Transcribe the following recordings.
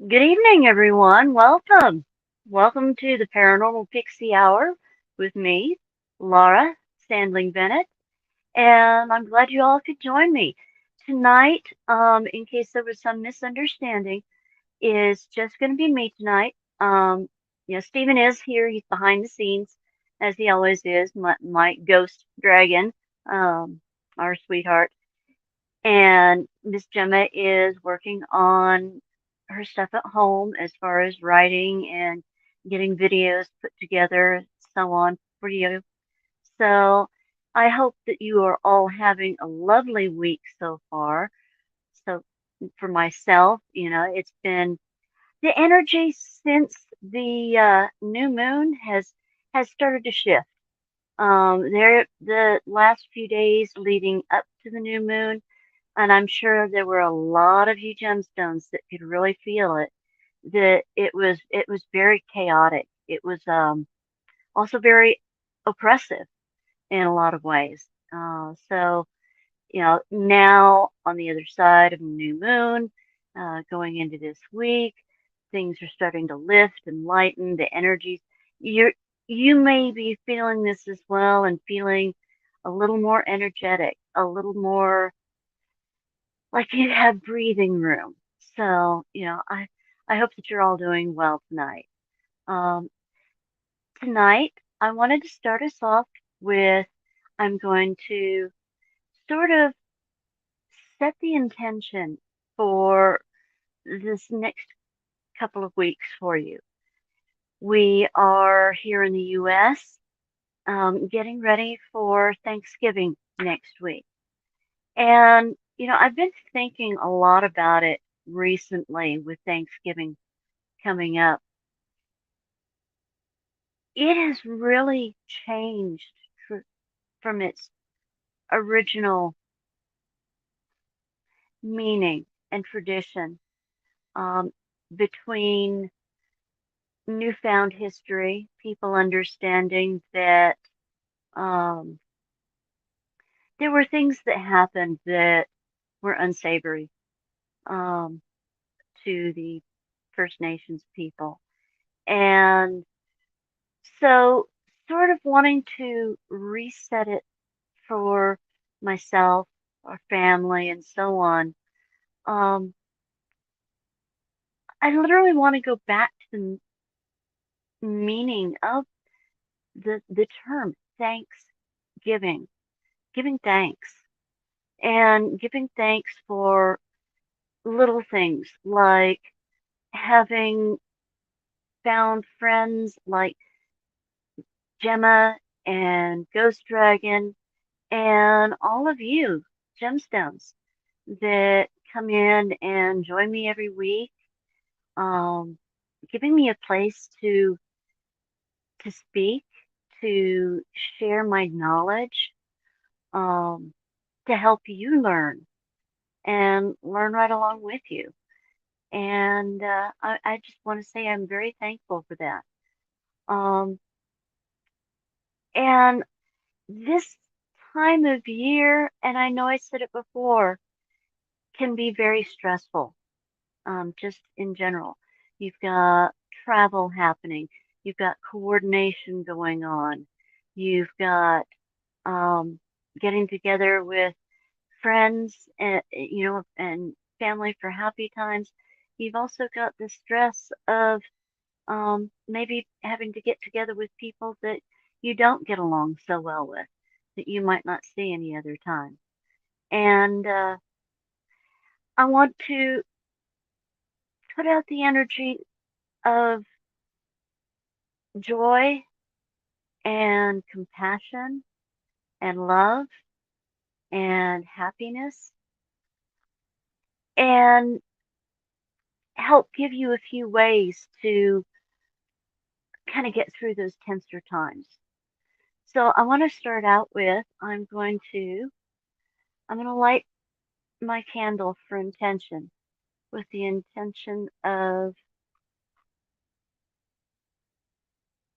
Good evening, everyone. Welcome. Welcome to the Paranormal Pixie Hour with me, Lara Sandling Bennett, and I'm glad you all could join me. Tonight, in case there was some misunderstanding, is just going to be me tonight. Stephen is here. He's behind the scenes, as he always is, my ghost dragon, um, our sweetheart. And Miss Gemma is working on her stuff at home as far as writing and getting videos put together, so on for you. So I hope that you are all having a lovely week so far. So for myself, it's been the energy since the new moon has started to shift. There, the last few days leading up to the new moon, and I'm sure there were a lot of you gemstones that could really feel it. That it was very chaotic. It was also very oppressive in a lot of ways. So now on the other side of the new moon, going into this week, things are starting to lift and lighten. The energies you may be feeling this as well and feeling a little more energetic, a little more like you have breathing room. So, I hope that you're all doing well tonight. Um, Tonight, I wanted to start us off with I'm going to sort of set the intention for this next couple of weeks for you. We are here in the US, getting ready for Thanksgiving next week. And, I've been thinking a lot about it recently with Thanksgiving coming up. It has really changed from its original meaning and tradition, um, between newfound history, people understanding that um, there were things that happened that were unsavory, um, to the First Nations people. And so, sort of wanting to reset it for myself, our family, and so on. Um, I literally want to go back to the meaning of the term thanksgiving, giving thanks, and giving thanks for little things like having found friends like Gemma and Ghost Dragon and all of you gemstones that come in and join me every week, um, giving me a place to speak, to share my knowledge, um, to help you learn and learn right along with you. And I just want to say I'm very thankful for that. Um, and this time of year, and I know I said it before, can be very stressful, just in general. You've got travel happening, you've got coordination going on, you've got um, getting together with friends, and and family for happy times. You've also got the stress of maybe having to get together with people that you don't get along so well with, that you might not see any other time. And I want to put out the energy of joy and compassion and love and happiness and help give you a few ways to kind of get through those tenser times. So I want to start out with I'm going to light my candle for intention with the intention of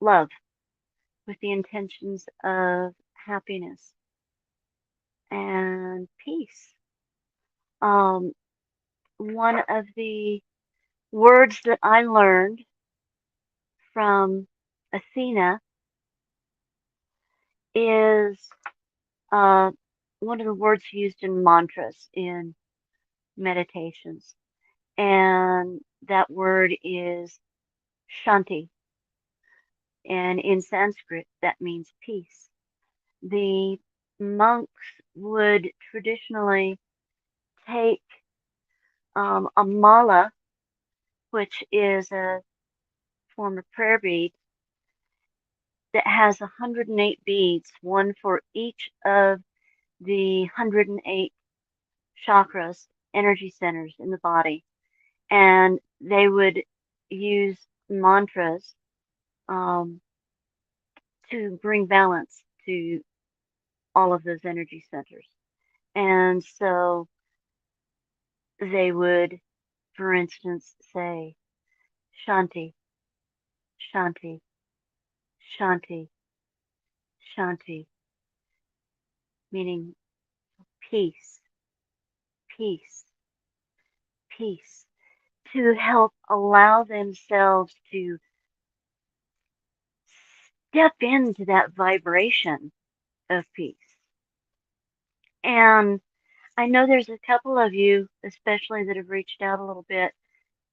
love, with the intentions of happiness and peace. Um, One of the words that I learned from Athena is uh, one of the words used in mantras in meditations. And that word is Shanti. And in Sanskrit, that means peace. The monks would traditionally take a mala, which is a form of prayer bead that has 108 beads, one for each of the 108 chakras, energy centers in the body. And they would use mantras um, to bring balance to all of those energy centers. And so they would, for instance, say Shanti, Shanti, Shanti, Shanti, meaning peace, peace, peace, to help allow themselves to step into that vibration of peace. And I know there's a couple of you, especially that have reached out a little bit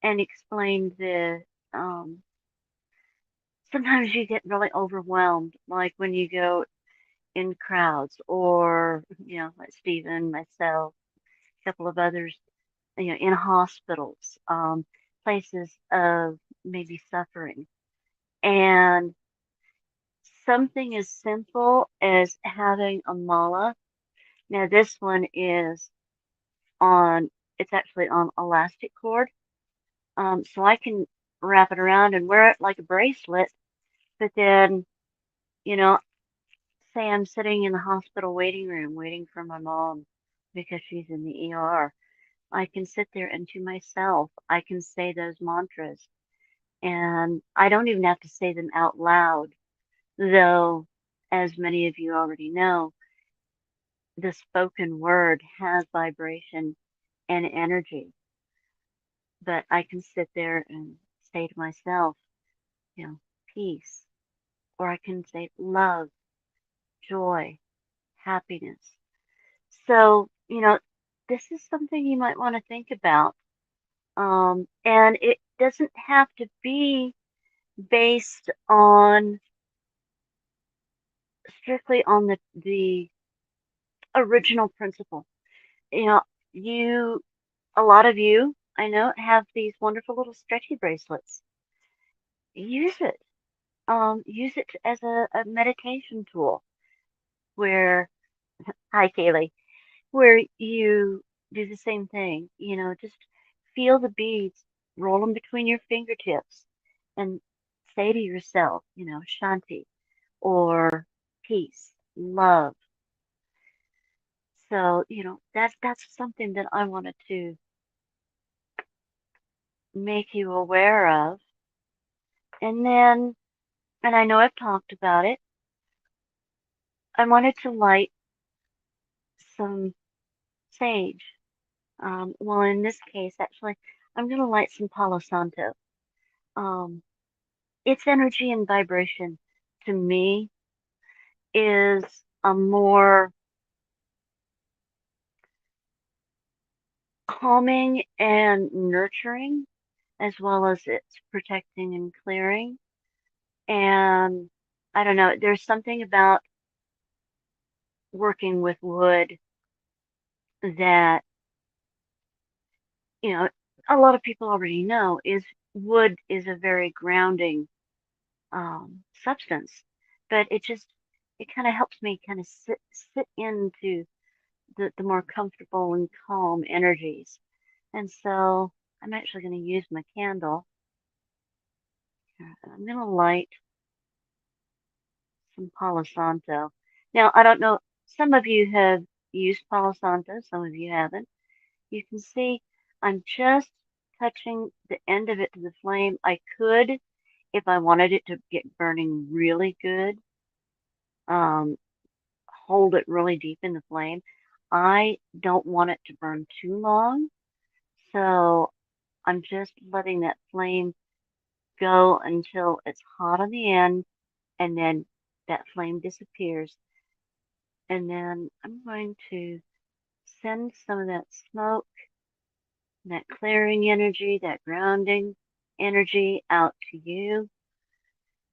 and explained the, sometimes you get really overwhelmed, like when you go in crowds or, like Stephen, myself, a couple of others, in hospitals, places of maybe suffering. And something as simple as having a mala. Now, this one is on, it's actually on elastic cord. So I can wrap it around and wear it like a bracelet. But then, you know, say I'm sitting in the hospital waiting room waiting for my mom because she's in the ER. I can sit there and to myself, I can say those mantras. And I don't even have to say them out loud, though, as many of you already know, the spoken word has vibration and energy. But I can sit there and say to myself, peace, or I can say love, joy, happiness. So, this is something you might want to think about. And it doesn't have to be based on strictly on the original principle. You know, you, a lot of you, I know, have these wonderful little stretchy bracelets. Use it. Use it as a meditation tool where, hi, Kaylee, where you do the same thing. Just feel the beads, roll them between your fingertips, and say to yourself, Shanti or peace, love. So, that's something that I wanted to make you aware of. And then, and I know I've talked about it, I wanted to light some sage. Well, in this case, actually, I'm going to light some Palo Santo. Um, its energy and vibration to me is a more calming and nurturing, as well as it's protecting and clearing. And I don't know, there's something about working with wood that, you know, a lot of people already know is wood is a very grounding substance, but it kind of helps me kind of sit into the more comfortable and calm energies. And so I'm actually going to use my candle. I'm going to light some Palo Santo. Now, I don't know, some of you have used Palo Santo, some of you haven't. You can see I'm just touching the end of it to the flame. I could, if I wanted it to get burning really good, um, hold it really deep in the flame. I don't want it to burn too long, so I'm just letting that flame go until it's hot on the end, and then that flame disappears. And then I'm going to send some of that smoke, that clearing energy, that grounding energy out to you.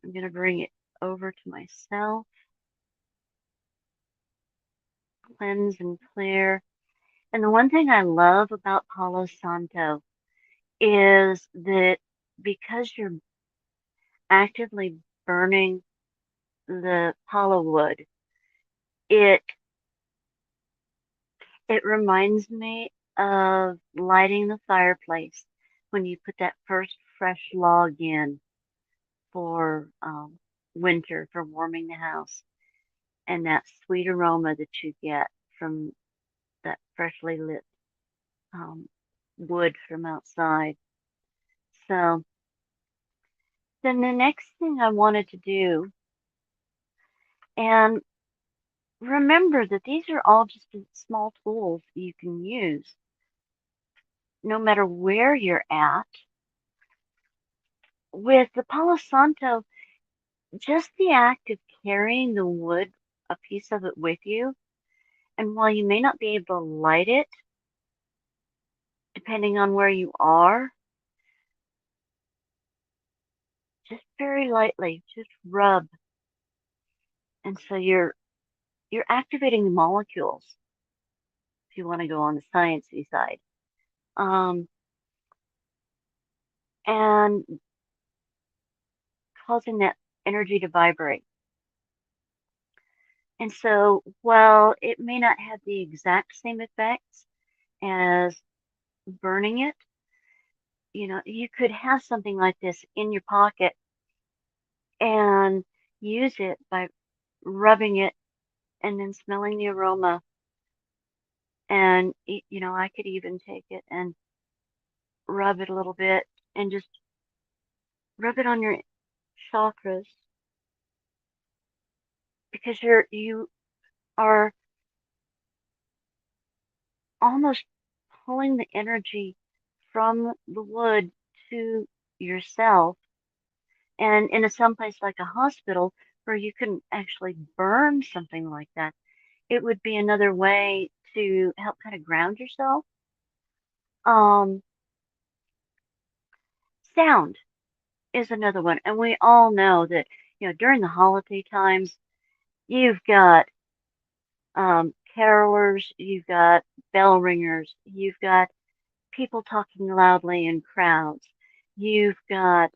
I'm going to bring it over to myself, cleanse and clear. And the one thing I love about Palo Santo is that because you're actively burning the palo wood, it it reminds me of lighting the fireplace when you put that first fresh log in for winter for warming the house, and that sweet aroma that you get from that freshly lit um, wood from outside. So then the next thing I wanted to do, and remember that these are all just small tools you can use no matter where you're at. With the Palo Santo, just the act of carrying the wood, a piece of it with you, and while you may not be able to light it, depending on where you are, just very lightly, just rub. And so you're activating the molecules if you want to go on the sciencey side. Um, and causing that energy to vibrate. And so while it may not have the exact same effects as burning it, you could have something like this in your pocket and use it by rubbing it and then smelling the aroma. And, I could even take it and rub it a little bit and just rub it on your chakras because you are almost pulling the energy from the wood to yourself. And in a someplace like a hospital where you can actually burn something like that, it would be another way to help kind of ground yourself. Um, Sound is another one. And we all know that, during the holiday times, you've got carolers, you've got bell ringers, you've got people talking loudly in crowds, you've got,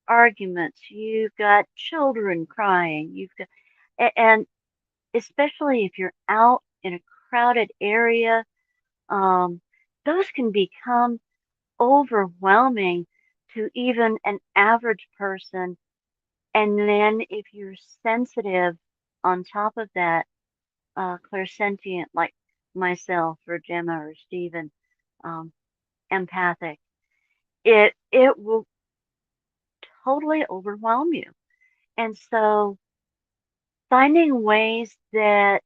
arguments, you've got children crying, and especially if you're out in a crowded area, um, those can become overwhelming to even an average person. And then if you're sensitive on top of that, clairsentient like myself or Gemma or Stephen, um, empathic, it will totally overwhelm you. And so finding ways that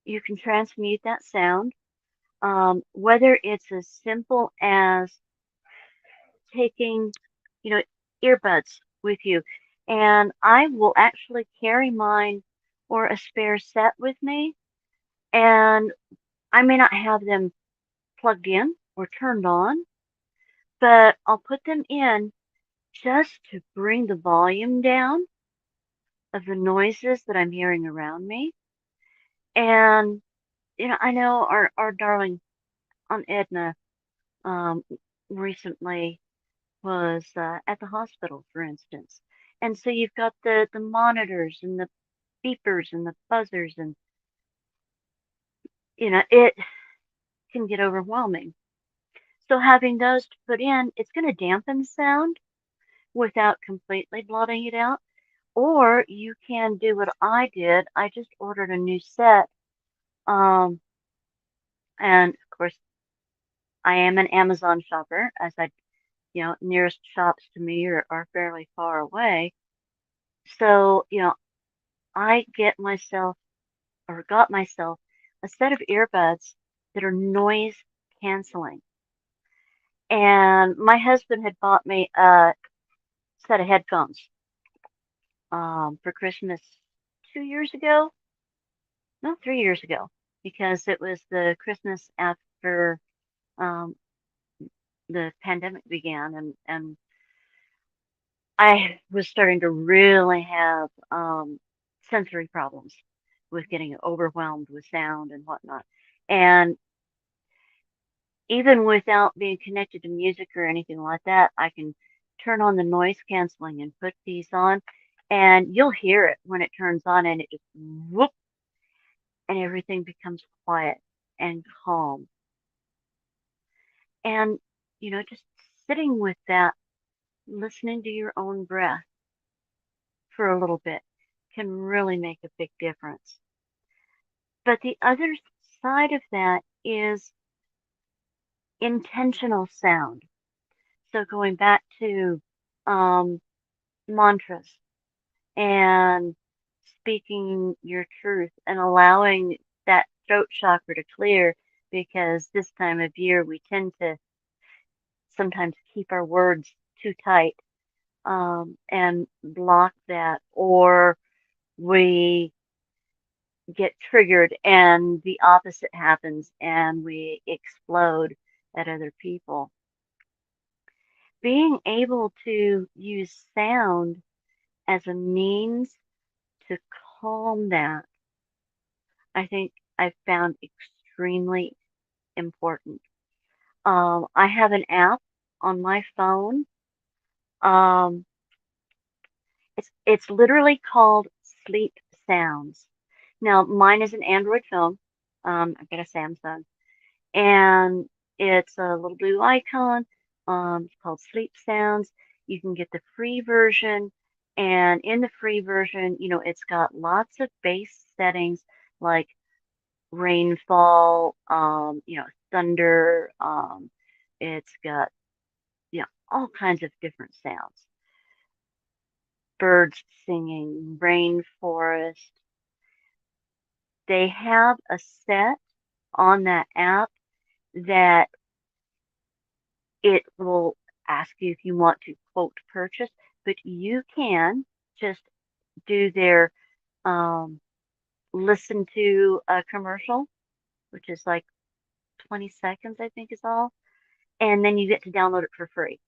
you can transmute that sound, whether it's as simple as taking, you know, earbuds with you. And I will actually carry mine or a spare set with me. And I may not have them plugged in or turned on, but I'll put them in just to bring the volume down of the noises that I'm hearing around me. And, I know our darling Aunt Edna um, recently was at the hospital, for instance. And so you've got the monitors and the beepers and the buzzers, and, it can get overwhelming. So having those to put in, it's going to dampen sound without completely blotting it out. Or you can do what I did. I just ordered a new set. Um, and of course, I am an Amazon shopper, as nearest shops to me are fairly far away. So, I got myself a set of earbuds that are noise canceling. And my husband had bought me a set of headphones for Christmas 2 years ago. No, 3 years ago, because it was the Christmas after um, the pandemic began, and I was starting to really have sensory problems with getting overwhelmed with sound and whatnot. And even without being connected to music or anything like that, I can turn on the noise canceling and put these on, and you'll hear it when it turns on, and it just whoop, and everything becomes quiet and calm. And, just sitting with that, listening to your own breath for a little bit can really make a big difference. But the other side of that is intentional sound. So going back to um, mantras and speaking your truth and allowing that throat chakra to clear, because this time of year we tend to sometimes keep our words too tight and block that, or we get triggered and the opposite happens and we explode at other people. Being able to use sound as a means to calm that, I think I've found extremely important. I have an app on my phone. Um, it's literally called Sleep Sounds. Now, mine is an Android phone. I've got a Samsung, and it's a little blue icon. It's called Sleep Sounds. You can get the free version, and in the free version, it's got lots of base settings like rainfall, thunder. It's got, all kinds of different sounds, birds singing, rainforest. They have a set on that app that it will ask you if you want to quote purchase, but you can just do their um, listen to a commercial, which is like 20 seconds, I think is all, and then you get to download it for free.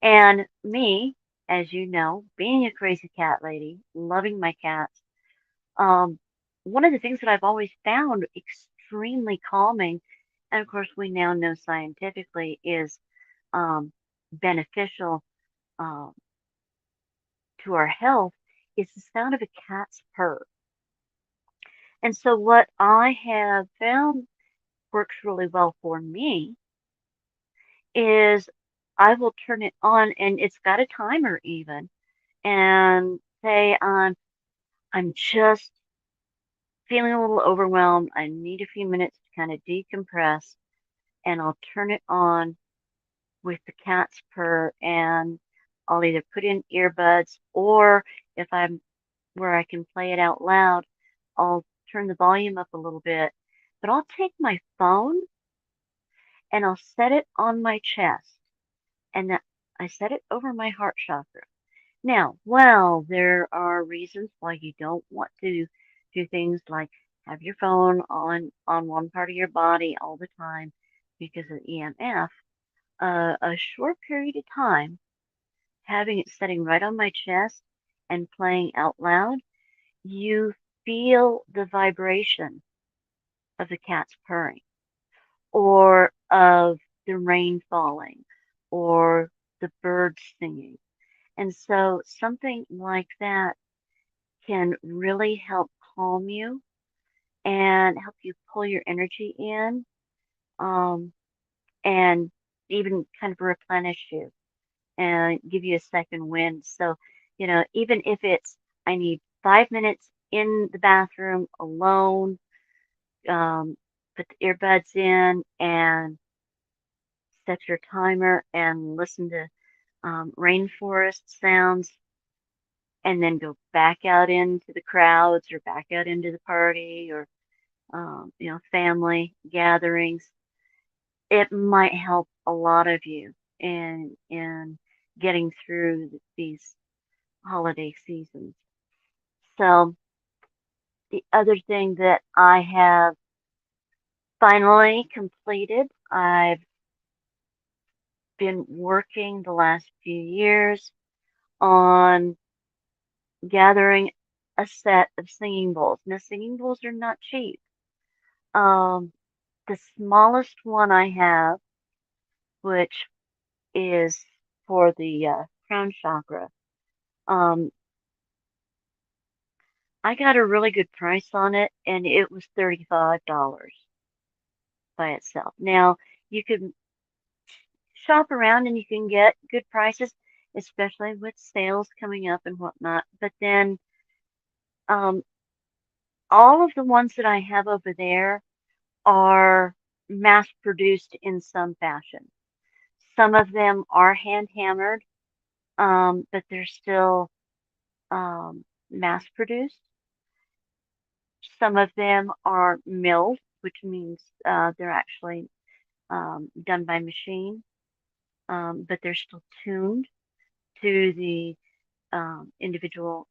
And me, as you know, being a crazy cat lady, loving my cats, um, one of the things that I've always found extremely calming, and of course we now know scientifically is um, beneficial um, to our health, is the sound of a cat's purr. And so what I have found works really well for me is I will turn it on, and it's got a timer even, and say I'm just feeling a little overwhelmed. I need a few minutes to kind of decompress, and I'll turn it on with the cat's purr, and I'll either put in earbuds, or if I'm where I can play it out loud, I'll turn the volume up a little bit. But I'll take my phone and I'll set it on my chest, and that I set it over my heart chakra. Now, well, there are reasons why you don't want to do things like have your phone on one part of your body all the time because of EMF. A short period of time, having it sitting right on my chest and playing out loud, you feel the vibration of the cat's purring, or of the rain falling, or the birds singing. And so something like that can really help calm you and help you pull your energy in, um, and even kind of replenish you and give you a second wind. So, even if it's, I need 5 minutes in the bathroom alone, um, put the earbuds in and set your timer and listen to rainforest sounds, and then go back out into the crowds or back out into the party, or family gatherings. It might help a lot of you in getting through these holiday seasons. So the other thing that I have finally completed, I've been working the last few years on gathering a set of singing bowls. Now, singing bowls are not cheap. Um, the smallest one I have, which is for the crown chakra, um, I got a really good price on it, and it was $35 by itself. Now, you can shop around and you can get good prices, especially with sales coming up and whatnot. But then um, all of the ones that I have over there are mass produced in some fashion. Some of them are hand hammered, but they're still mass produced. Some of them are milled, which means they're actually done by machine, but they're still tuned to the individual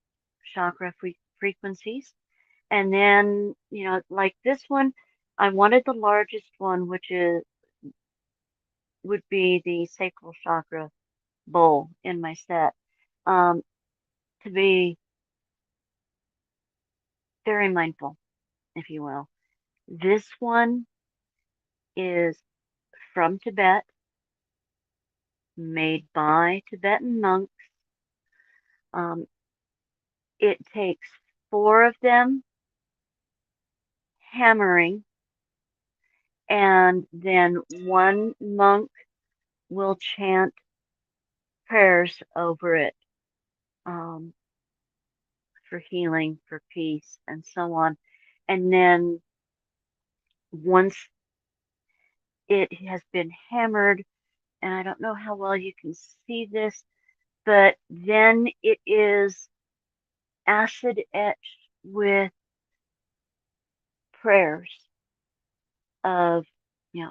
chakra frequencies. And then, like this one, I wanted the largest one, which would be the sacral chakra bowl in my set, um, to be very mindful, if you will. This one is from Tibet, made by Tibetan monks. Um, it takes four of them hammering, and then one monk will chant prayers over it, um, for healing, for peace, and so on. And then once it has been hammered, and I don't know how well you can see this, but then it is acid etched with prayers of,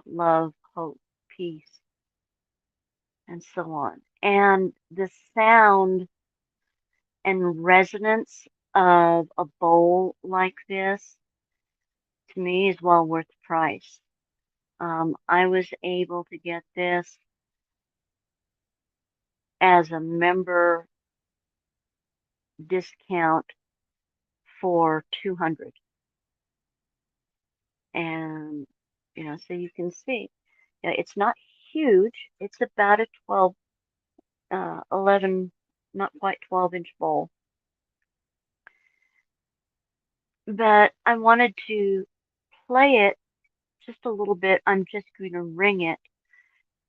love, hope, peace, and so on. And the sound and resonance of a bowl like this, to me, is well worth the price. I was able to get this as a member discount for 200. And, so you can see, it's not huge. It's about a 11, not quite 12-inch bowl. But I wanted to play it just a little bit. I'm just going to ring it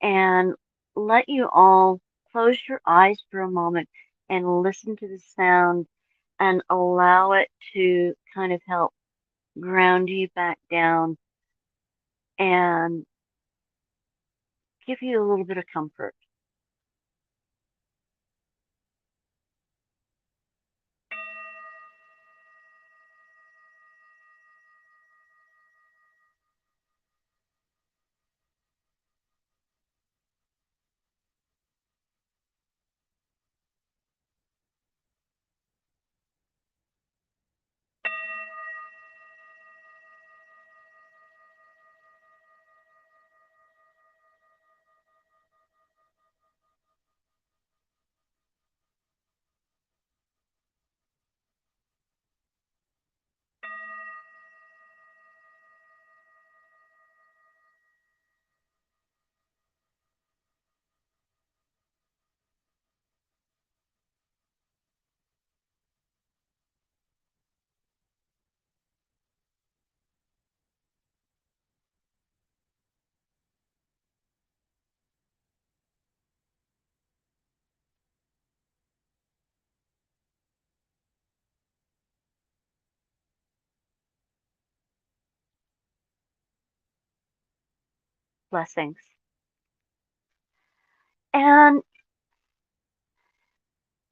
and let you all close your eyes for a moment and listen to the sound and allow it to kind of help ground you back down and give you a little bit of comfort. Blessings. And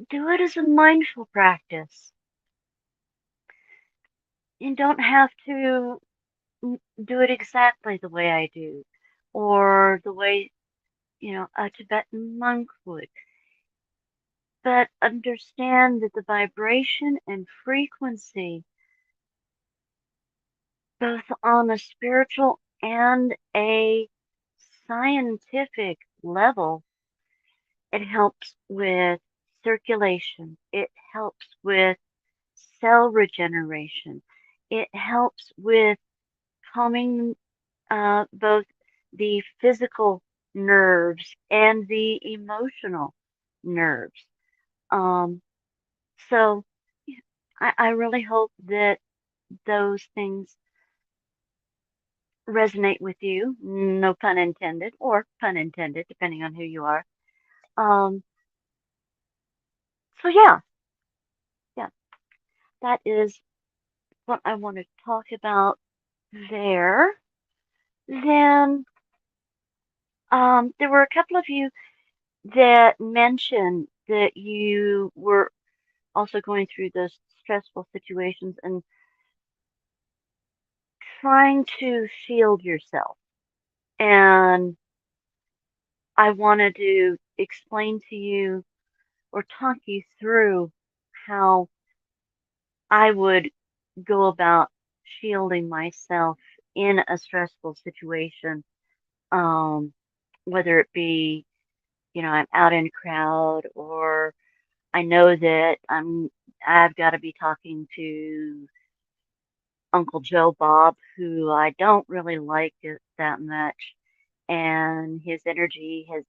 do it as a mindful practice. You don't have to do it exactly the way I do or the way a Tibetan monk would. But understand that the vibration and frequency, both on a spiritual and a scientific level, it helps with circulation. It helps with cell regeneration. It helps with calming both the physical nerves and the emotional nerves. Um, so I really hope that those things resonate with you. No pun intended, or pun intended, depending on who you are. Um, so yeah, that is what I want to talk about there. Then there were a couple of you that mentioned that you were also going through those stressful situations and trying to shield yourself. And I wanted to explain to you or talk you through how I would go about shielding myself in a stressful situation, um, whether it be, I'm out in a crowd, or I know that I've got to be talking to Uncle Joe Bob, who I don't really like it that much, and his energy has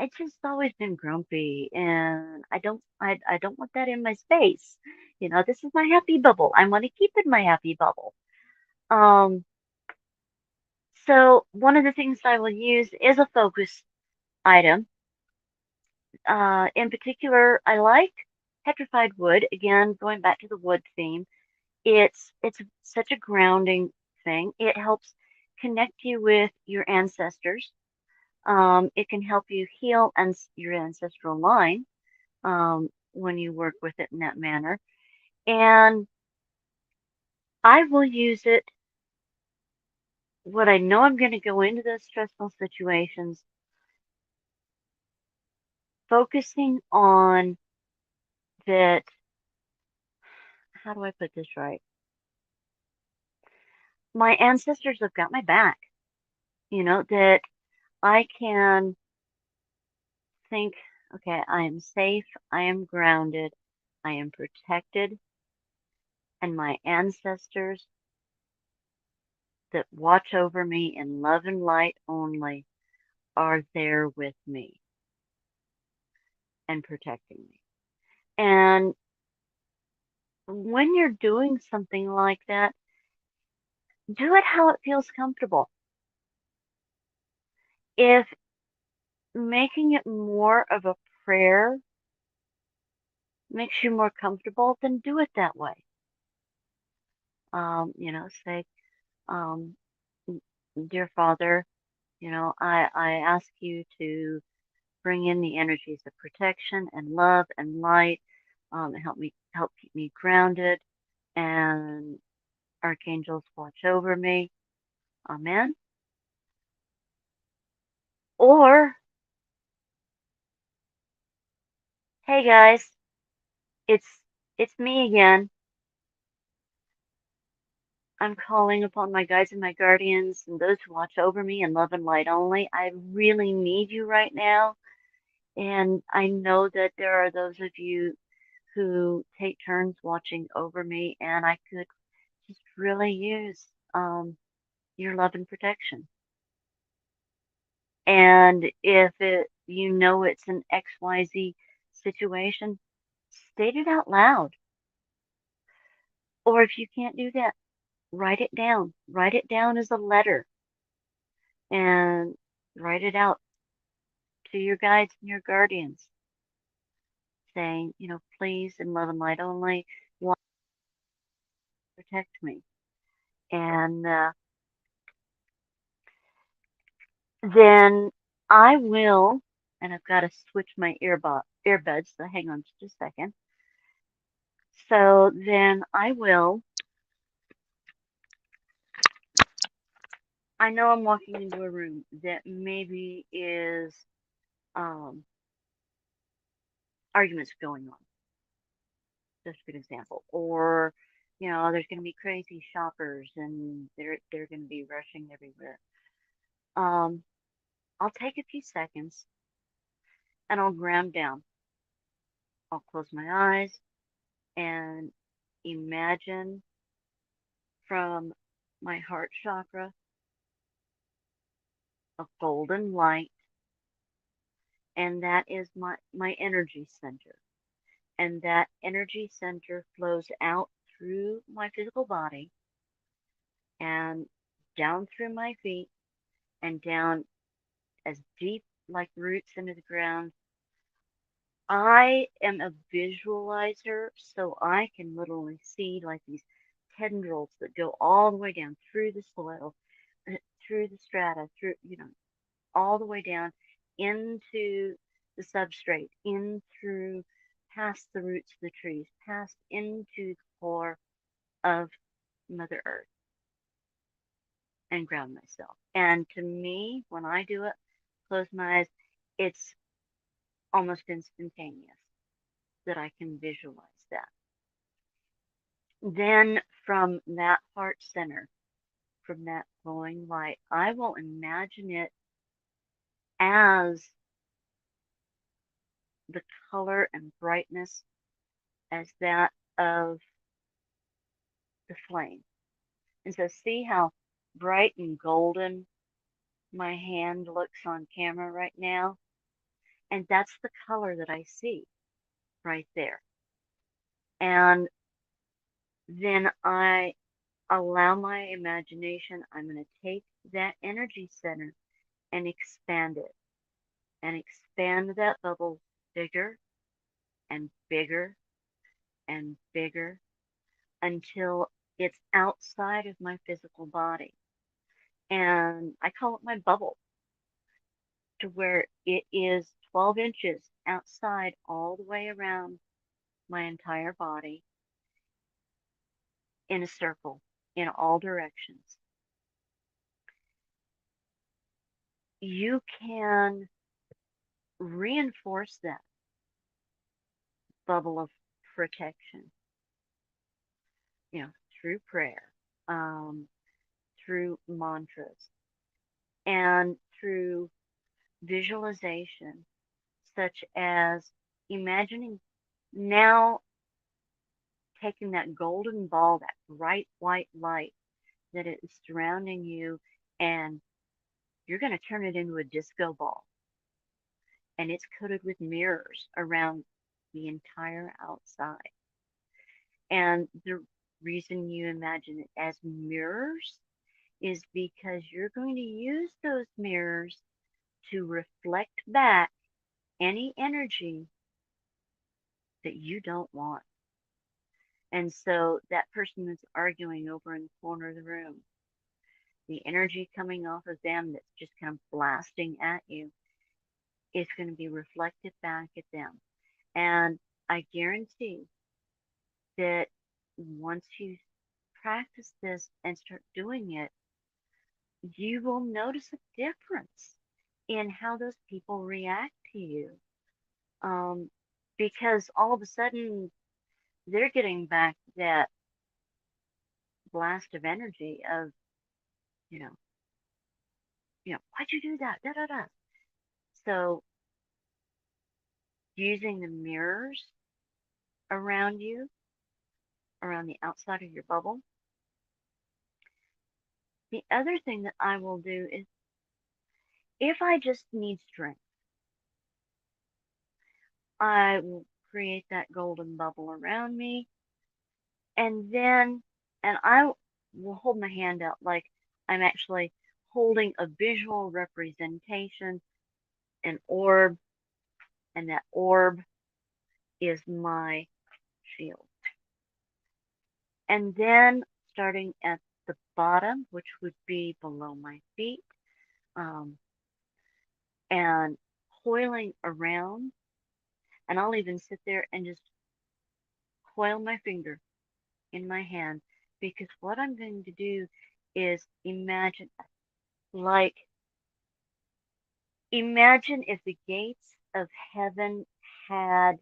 it's just always been grumpy, and I don't want that in my space. This is my happy bubble. I want to keep in my happy bubble. Um, so one of the things I will use is a focus item. In particular, I like petrified wood. Again, going back to the wood theme, it's such a grounding thing. It helps connect you with your ancestors. It can help you heal your ancestral line when you work with it in that manner. And I will use it when I know I'm going to go into those stressful situations, focusing on that. How do I put this right? My ancestors have got my back, that I can think, okay, I am safe, I am grounded, I am protected, and my ancestors that watch over me in love and light only are there with me and protecting me. And when you're doing something like that, do it how it feels comfortable. If making it more of a prayer makes you more comfortable, then do it that way. Say, um, dear Father, I ask you to bring in the energies of protection and love and light, help keep me grounded, and archangels watch over me. Amen. Or, hey guys, it's it's me again. I'm calling upon my guides and my guardians and those who watch over me in love and light only. I really need you right now. And I know that there are those of you who take turns watching over me, and I could just really use your love and protection. And if it's an XYZ situation, state it out loud. Or if you can't do that, write it down. Write it down as a letter and write it out to your guides and your guardians, saying, please, in love and light only, want to protect me. And then I will, and I've got to switch my earbuds, so hang on just a second. So then I know I'm walking into a room that maybe is um, arguments going on. That's a good example. Or, there's going to be crazy shoppers and they're going to be rushing everywhere. Um, I'll take a few seconds and I'll ground down. I'll close my eyes and imagine from my heart chakra a golden light, and that is my energy center. And that energy center flows out through my physical body and down through my feet and down as deep like roots into the ground. I am a visualizer, so I can literally see like these tendrils that go all the way down through the soil, through the strata, through, all the way down into the substrate, in through past the roots of the trees, past into the core of Mother Earth, and ground myself. And to me, when I do it, close my eyes, it's almost instantaneous that I can visualize that. Then from that heart center, from that glowing light, I will imagine it as the color and brightness as that of the flame. And so see how bright and golden my hand looks on camera right now? And that's the color that I see right there. And then I allow my imagination, I'm going to take that energy center and expand it and expand that bubble bigger and bigger and bigger until it's outside of my physical body. And I call it my bubble, to where it is 12 inches outside all the way around my entire body in a circle in all directions. You can reinforce that bubble of protection, through prayer, um, through mantras, and through visualization, such as imagining now taking that golden ball, that bright white light that is surrounding you, and you're going to turn it into a disco ball. And it's coated with mirrors around the entire outside. And the reason you imagine it as mirrors is because you're going to use those mirrors to reflect back any energy that you don't want. And so that person that's arguing over in the corner of the room, the energy coming off of them that's just kind of blasting at you is going to be reflected back at them. And I guarantee that once you practice this and start doing it, you will notice a difference in how those people react to you. Because all of a sudden they're getting back that blast of energy of, you know, why'd you do that? Da da da. So using the mirrors around you, around the outside of your bubble. The other thing that I will do is if I just need strength, I will create that golden bubble around me, and I will hold my hand out like I'm actually holding a visual representation, an orb, and that orb is my shield. And then starting at the bottom, which would be below my feet, and coiling around, and I'll even sit there and just coil my finger in my hand, because what I'm going to do is imagine like Imagine if the gates of heaven had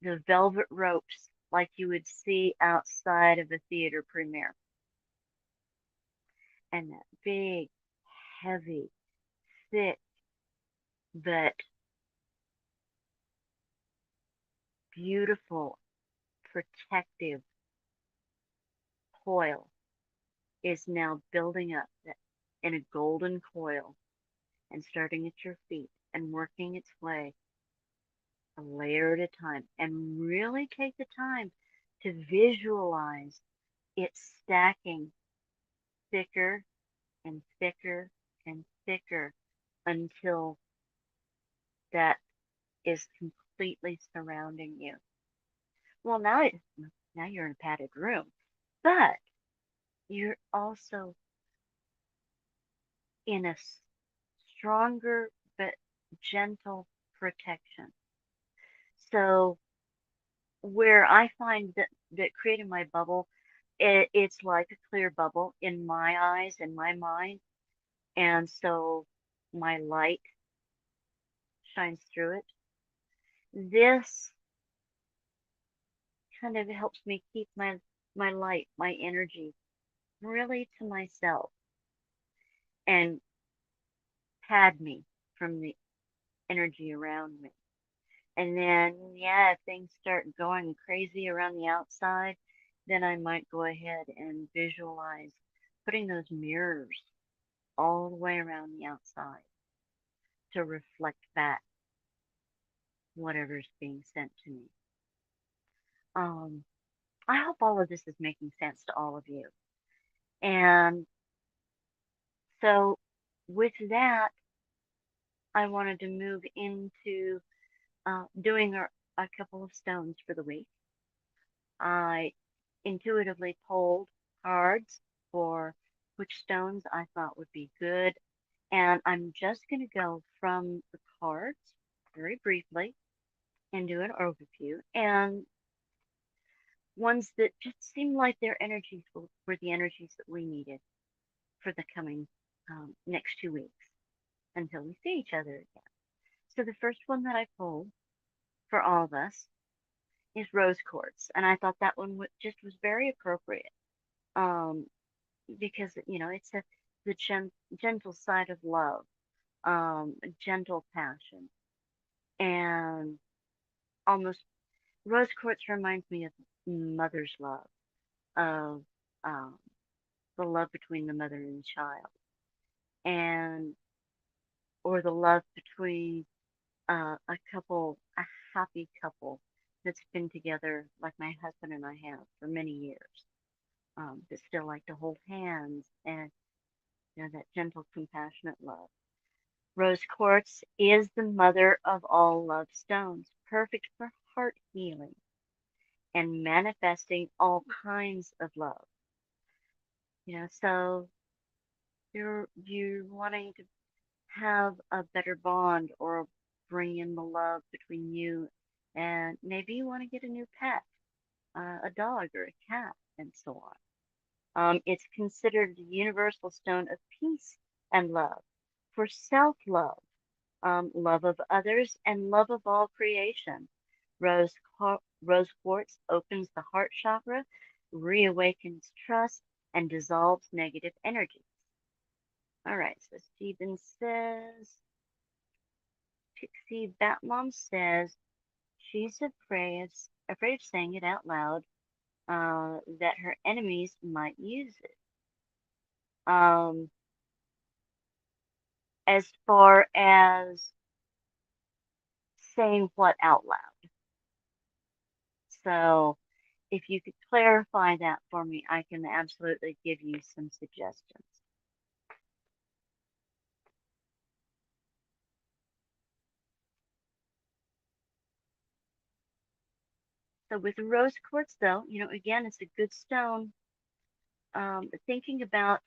the velvet ropes like you would see outside of a theater premiere, and that big, heavy, thick, but beautiful, protective coil is now building up in a golden coil and starting at your feet and working its way a layer at a time, and really take the time to visualize it stacking thicker and thicker and thicker until that is completely surrounding you. Well, now you're in a padded room, but you're also in a stronger but gentle protection. So where I find that creating my bubble, it's like a clear bubble in my eyes and my mind, and so my light shines through it. This kind of helps me keep my light, my energy really to myself and pad me from the energy around me. And then, yeah, if things start going crazy around the outside, then I might go ahead and visualize putting those mirrors all the way around the outside to reflect back whatever's being sent to me. Um, I hope all of this is making sense to all of you. And so, with that, I wanted to move into doing a couple of stones for the week. I intuitively pulled cards for which stones I thought would be good. And I'm just going to go from the cards very briefly and do an overview. And ones that just seemed like their energies were the energies that we needed for the coming next 2 weeks until we see each other again. So the first one that I pulled for all of us is rose quartz, and I thought that one just was very appropriate um, because it's the gentle side of love, gentle passion, and almost rose quartz reminds me of mother's love, of um, the love between the mother and the child, and or the love between a happy couple that's been together like my husband and I have for many years, that still like to hold hands and that gentle, compassionate love. Rose quartz is the mother of all love stones, perfect for heart healing and manifesting all kinds of love. So you're wanting to have a better bond or bring in the love between you, and maybe you want to get a new pet, a dog or a cat, and so on. It's considered the universal stone of peace and love for self love, love of others, and love of all creation. Rose, rose quartz opens the heart chakra, reawakens trust, and dissolves negative energy. All right, so Stephen says, Pixie Batmom says she's afraid of saying it out loud, that her enemies might use it. As far as saying what out loud. So if you could clarify that for me, I can absolutely give you some suggestions. So with rose quartz, though, again, it's a good stone. Thinking about,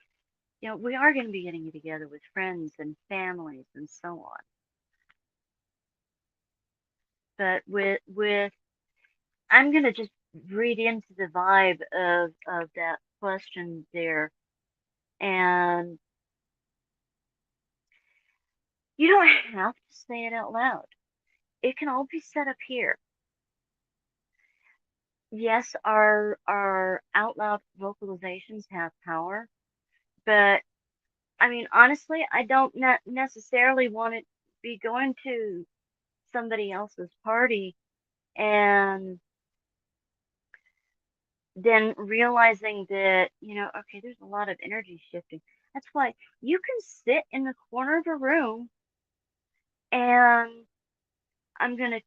we are going to be getting together with friends and families and so on. But with I'm going to just read into the vibe of that question there. And, You don't have to say it out loud. It can all be set up here. Yes, our out loud vocalizations have power, but I mean, honestly, I don't necessarily want to be going to somebody else's party and then realizing that, okay, there's a lot of energy shifting. That's why you can sit in the corner of a room, and I'm going to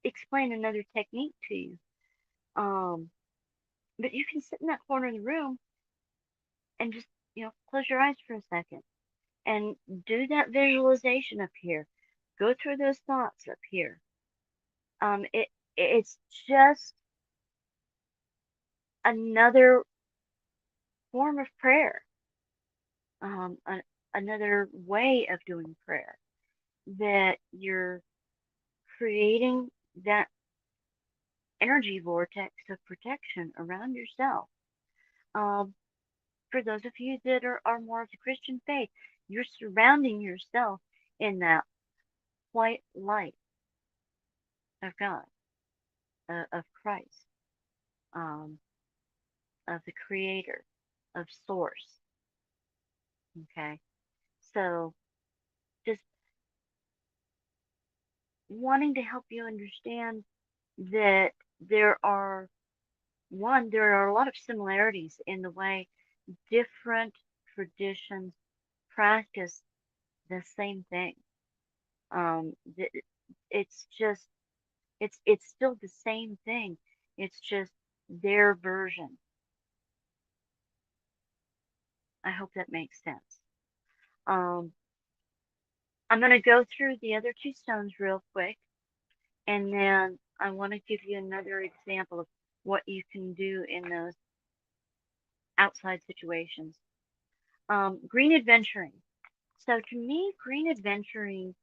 explain another technique to you. Um, but you can sit in that corner of the room and just, close your eyes for a second and do that visualization up here. Go through those thoughts up here. It's just another form of prayer, another way of doing prayer, that you're creating that energy vortex of protection around yourself. Um, for those of you that are more of the Christian faith, you're surrounding yourself in that white light of God, of Christ, um, of the Creator, of Source. Okay, so just wanting to help you understand that there are a lot of similarities in the way different traditions practice the same thing. Um, it's just it's still the same thing. It's just their version. I hope that makes sense. Um, I'm going to go through the other two stones real quick, and then I want to give you another example of what you can do in those outside situations. Green adventuring. So to me, green adventuring,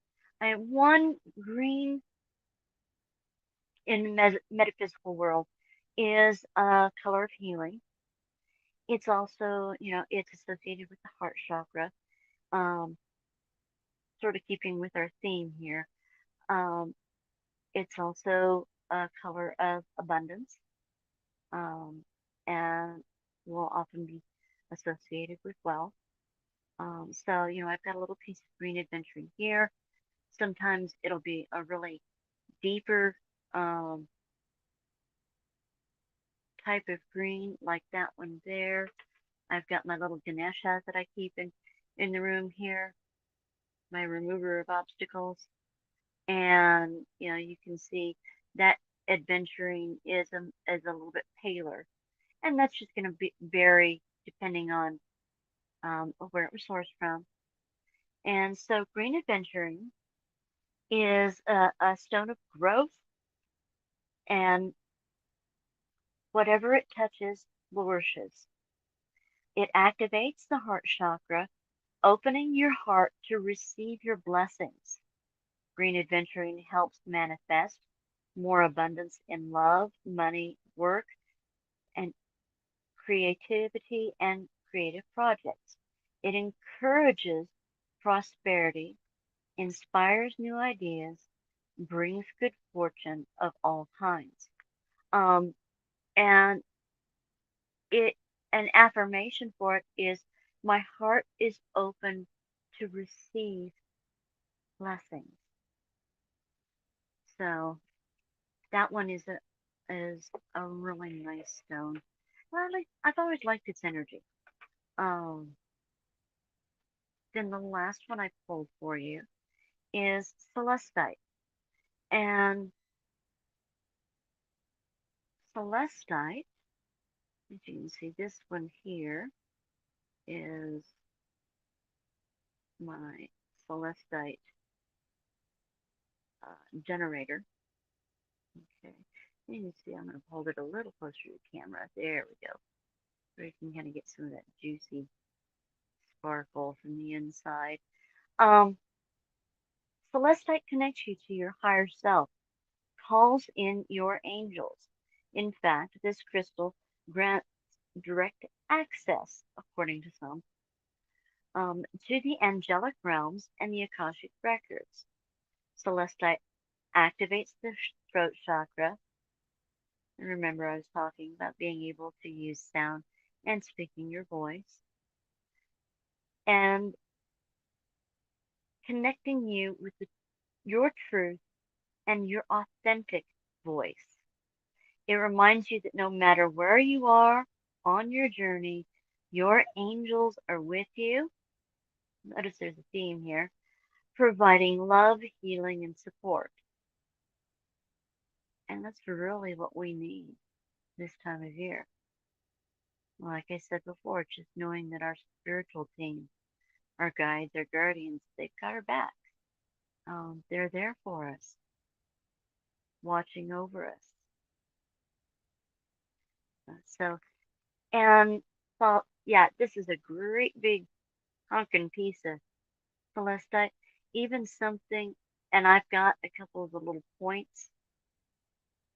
one green in the metaphysical world is a color of healing. It's also, it's associated with the heart chakra, um, sort of keeping with our theme here. Um, it's also a color of abundance, um, and will often be associated with wealth. So, I've got a little piece of green adventuring here. Sometimes it'll be a really deeper um, type of green, like that one there. I've got my little Ganesha that I keep in the room here, my remover of obstacles. And, you can see that adventuring is a little bit paler. And that's just going to be vary depending on where it was sourced from. And so green adventuring is a stone of growth, and whatever it touches flourishes. It activates the heart chakra, opening your heart to receive your blessings. Green adventuring helps manifest more abundance in love, money, work, and creativity and creative projects. It encourages prosperity, inspires new ideas, brings good fortune of all kinds. Um, and it an affirmation for it is, my heart is open to receive blessings. So that one is a really nice stone. I've always liked its energy. Um, then the last one I pulled for you is celestite, and celestite, as you can see, this one here is my celestite generator. Okay, you can see I'm going to hold it a little closer to the camera. There we go. So you can kind of get some of that juicy sparkle from the inside. Um, Celestite connects you to your higher self, calls in your angels. In fact, this crystal grants direct access, according to some, to the angelic realms and the Akashic records. Celestite activates the throat chakra. Remember, I was talking about being able to use sound and speaking your voice, and connecting you with your truth and your authentic voice. It reminds you that no matter where you are on your journey, your angels are with you. Notice there's a theme here, providing love, healing, and support. And that's really what we need this time of year. Like I said before, just knowing that our spiritual team, our guides, our guardians, they've got our back. They're there for us, watching over us. So, and well, yeah, this is a great big honking piece of celestite. Even something, and I've got a couple of the little points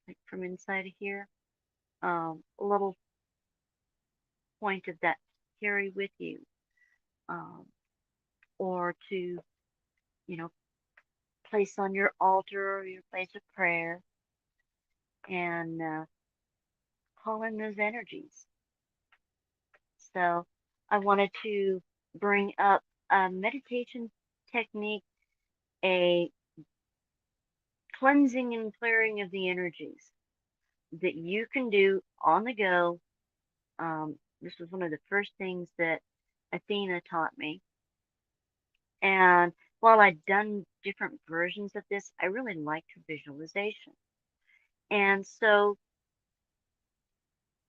like from inside of here. A little point of that to carry with you, um, or to, place on your altar or your place of prayer, and call in those energies. So I wanted to bring up a meditation technique, a cleansing and clearing of the energies that you can do on the go. This was one of the first things that Athena taught me. And while I'd done different versions of this, I really liked her visualization. And so,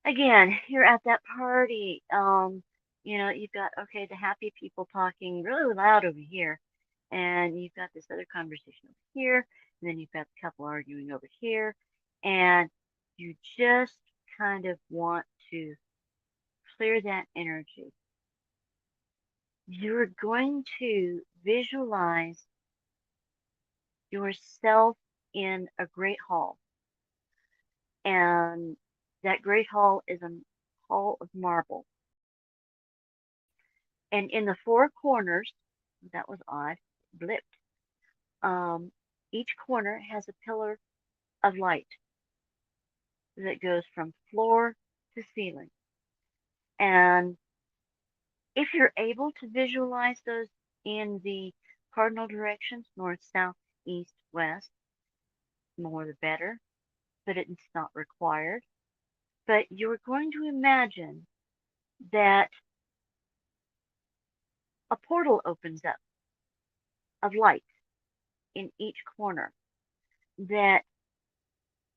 again, you're at that party. You've got, okay, the happy people talking really loud over here. And you've got this other conversation over here. And then you've got the couple arguing over here. And you just kind of want to clear that energy. You're going to visualize yourself in a great hall. And that great hall is a hall of marble. And in the four corners, that was odd, blipped, each corner has a pillar of light that goes from floor to ceiling. And if you're able to visualize those in the cardinal directions, north, south, east, west, more the better, but it's not required. But you're going to imagine that a portal opens up of light in each corner, that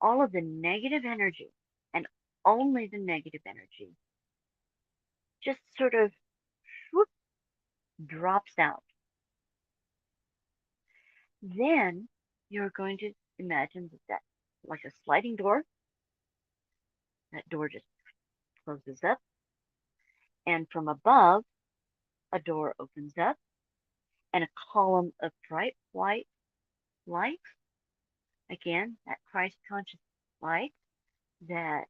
all of the negative energy, and only the negative energy, just sort of whoop, drops out. Then you're going to imagine that, like a sliding door, that door just closes up, and from above, a door opens up, and a column of bright white light, again, that Christ conscious light, that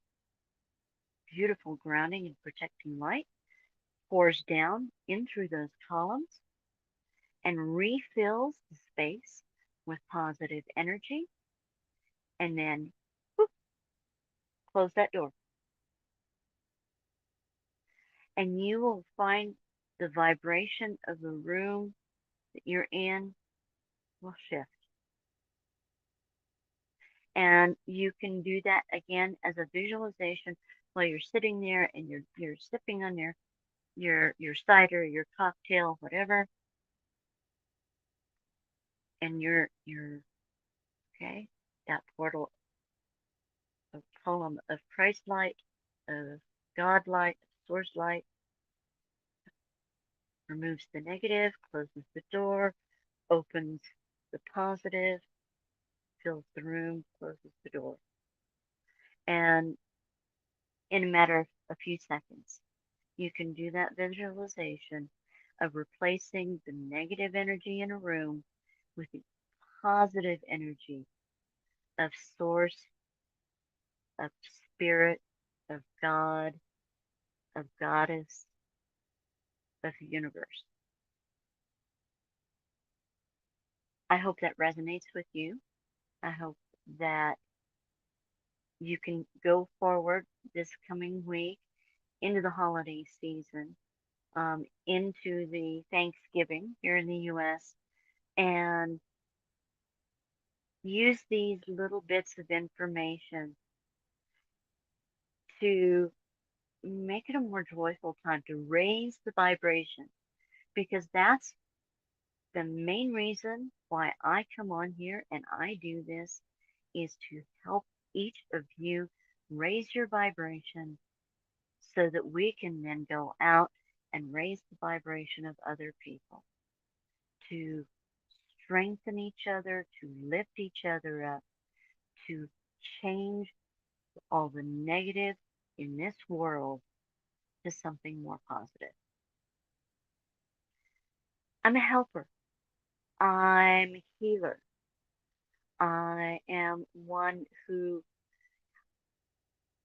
beautiful grounding and protecting light, pours down in through those columns and refills the space with positive energy, and then whoop, close that door. And you will find the vibration of the room that you're in will shift. And you can do that again as a visualization while you're sitting there and you're sipping on your cider, your cocktail, whatever, and you're okay, that portal of column of Christ light, of God light, of source light, removes the negative, closes the door, opens the positive, fills the room, closes the door. And in a matter of a few seconds, you can do that visualization of replacing the negative energy in a room with the positive energy of source, of spirit, of God, of goddess, of the universe. I hope that resonates with you. I hope that you can go forward this coming week into the holiday season, into the Thanksgiving here in the U.S., and use these little bits of information to make it a more joyful time, to raise the vibration, because that's the main reason why I come on here and I do this is to help each of you raise your vibration so that we can then go out and raise the vibration of other people, to strengthen each other, to lift each other up, to change all the negative in this world to something more positive. I'm a helper. I'm a healer. I am one who,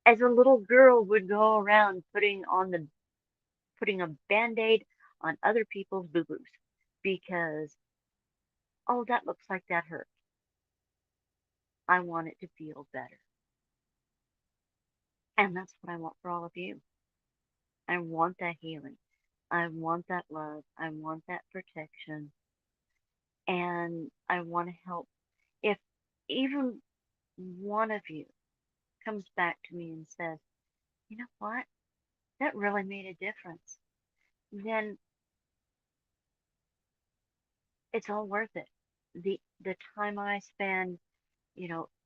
as a little girl, would go around putting a band-aid on other people's boo-boos because, oh, that looks like that hurt. I want it to feel better. And that's what I want for all of you. I want that healing. I want that love. I want that protection. And I want to help. If even one of you comes back to me and says, you know what, that really made a difference, then it's all worth it. The time I spend,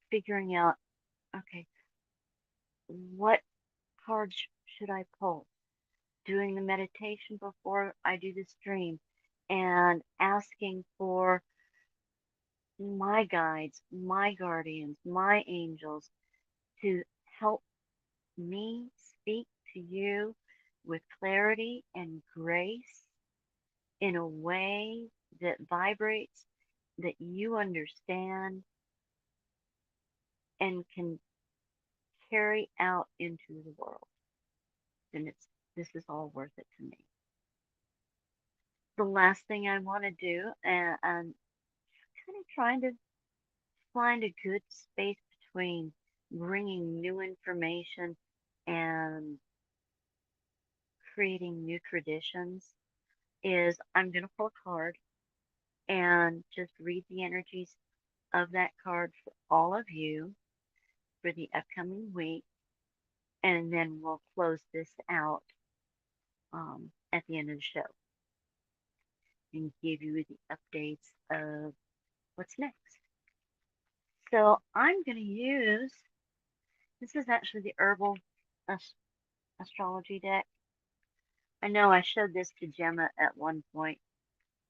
figuring out, okay, what cards should I pull? Doing the meditation before I do the stream and asking for my guides, my guardians, my angels to help me speak to you with clarity and grace in a way that vibrates, that you understand and can carry out into the world, then this is all worth it to me. The last thing I want to do, and I'm kind of trying to find a good space between bringing new information and creating new traditions, is I'm going to pull a card and just read the energies of that card for all of you for the upcoming week. And then we'll close this out at the end of the show and give you the updates of what's next. So I'm going to use, this is actually the herbal astrology deck. I know I showed this to Gemma at one point.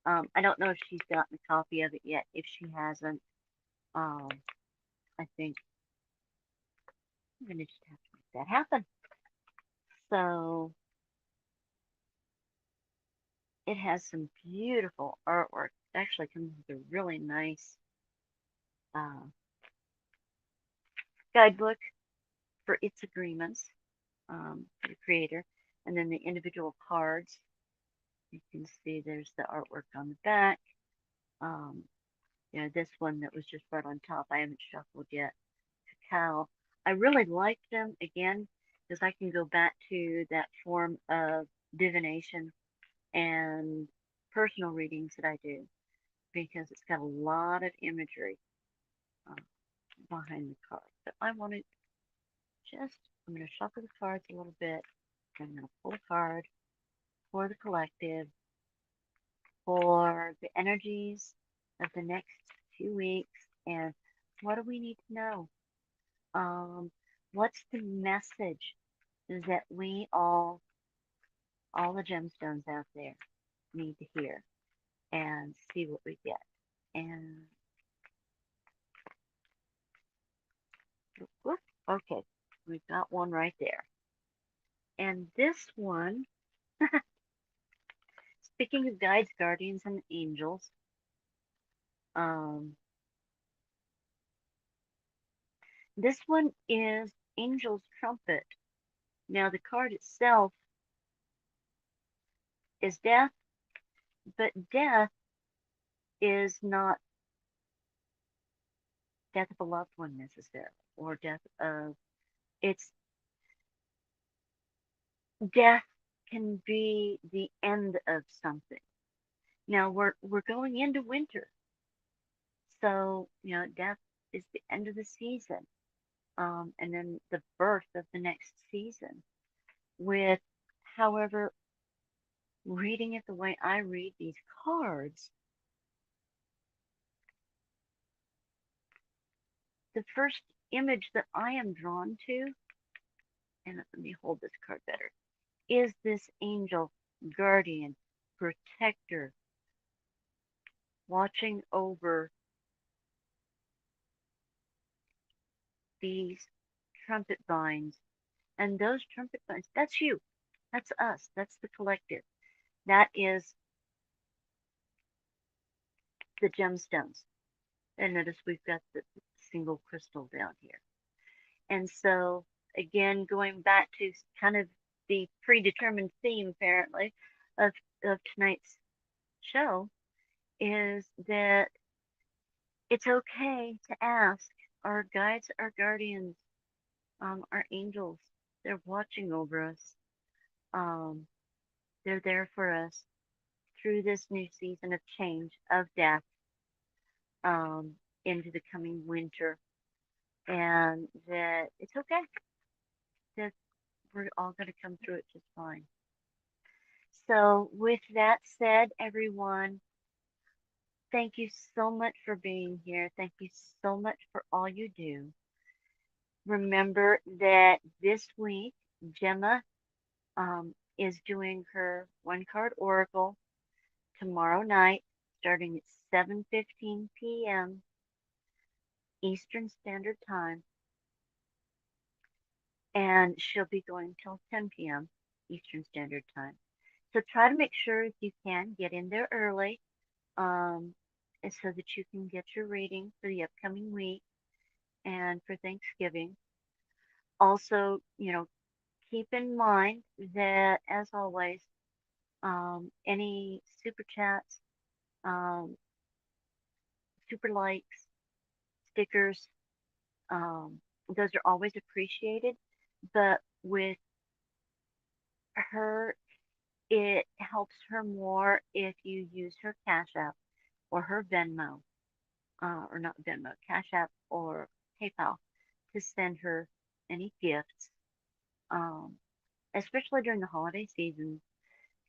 I don't know if she's gotten a copy of it yet. If she hasn't, um, I think I'm going to just have to make that happen. So it has some beautiful artwork. It actually comes with a really nice uh, guidebook for its agreements for the creator. And then the individual cards. You can see there's the artwork on the back. Um, this one that was just right on top, I haven't shuffled yet. Cacao. I really like them, again, because I can go back to that form of divination and personal readings that I do, because it's got a lot of imagery uh, behind the card. But I want to I'm going to shuffle the cards a little bit. I'm going to pull a card for the collective, for the energies of the next 2 weeks, and what do we need to know? What's the message that we all the gemstones out there, need to hear, and see what we get. And okay, we've got one right there. And this one, speaking of guides, guardians, and angels, this one is Angel's Trumpet. Now, the card itself is death, but death is not death of a loved one necessarily, or death of it's death can be the end of something. Now we're going into winter, so death is the end of the season, and then the birth of the next season. With, however, reading it the way I read these cards, the first image that I am drawn to, and let me hold this card better, is this angel, guardian, protector, watching over these trumpet vines. And those trumpet vines, that's you. That's us. That's the collective. That is the gemstones. And notice we've got the single crystal down here. And so, again, going back to kind of the predetermined theme, apparently, of, of tonight's show, is that it's okay to ask our guides, our guardians, our angels. They're watching over us. Um, they're there for us through this new season of change, of death, um, into the coming winter, and that it's okay, that we're all going to come through it just fine. So, with that said, everyone, thank you so much for being here. Thank you so much for all you do. Remember that this week, Gemma is doing her one card oracle tomorrow night, starting at 7:15 p.m. Eastern Standard Time, and she'll be going till 10 p.m. Eastern Standard Time. So try to make sure, if you can, get in there early, um, so that you can get your reading for the upcoming week and for Thanksgiving. Also, keep in mind that, as always, any super chats, um, super likes, stickers, um, those are always appreciated. But with her, it helps her more if you use her Cash App or her Venmo, or not Venmo, Cash App or PayPal, to send her any gifts, um, especially during the holiday season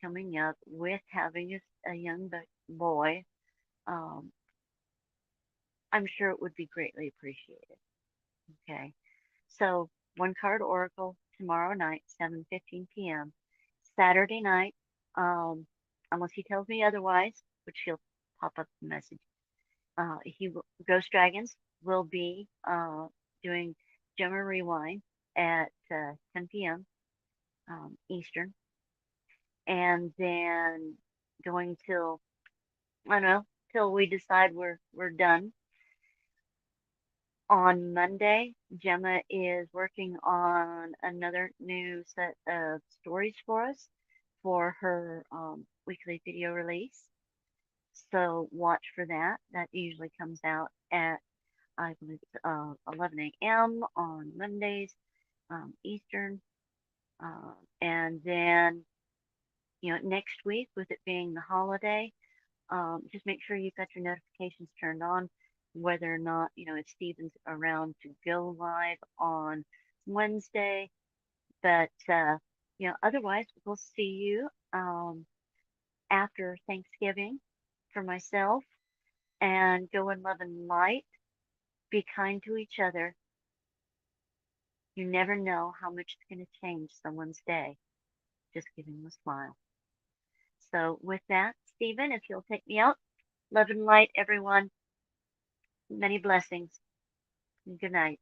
coming up, with having a young boy. Um, I'm sure it would be greatly appreciated. Okay. So, one card oracle tomorrow night, 7:15 p.m. Saturday night, unless he tells me otherwise, which he'll pop up the message. Ghost Dragons will be doing Gemma Rewind at 10 p.m. Eastern, and then going till, I don't know, till we decide we're done. On Monday, Gemma is working on another new set of stories for us for her weekly video release. So watch for that. That usually comes out at, I believe, 11 a.m. on Mondays, Eastern. And then, next week, with it being the holiday, just make sure you've got your notifications turned on, whether or not, if Steven's around to go live on Wednesday. But, otherwise, we'll see you after Thanksgiving for myself. And go in love and light. Be kind to each other. You never know how much it's going to change someone's day. Just giving them a smile. So, with that, Stephen, if you'll take me out, love and light, everyone. Many blessings. Good night.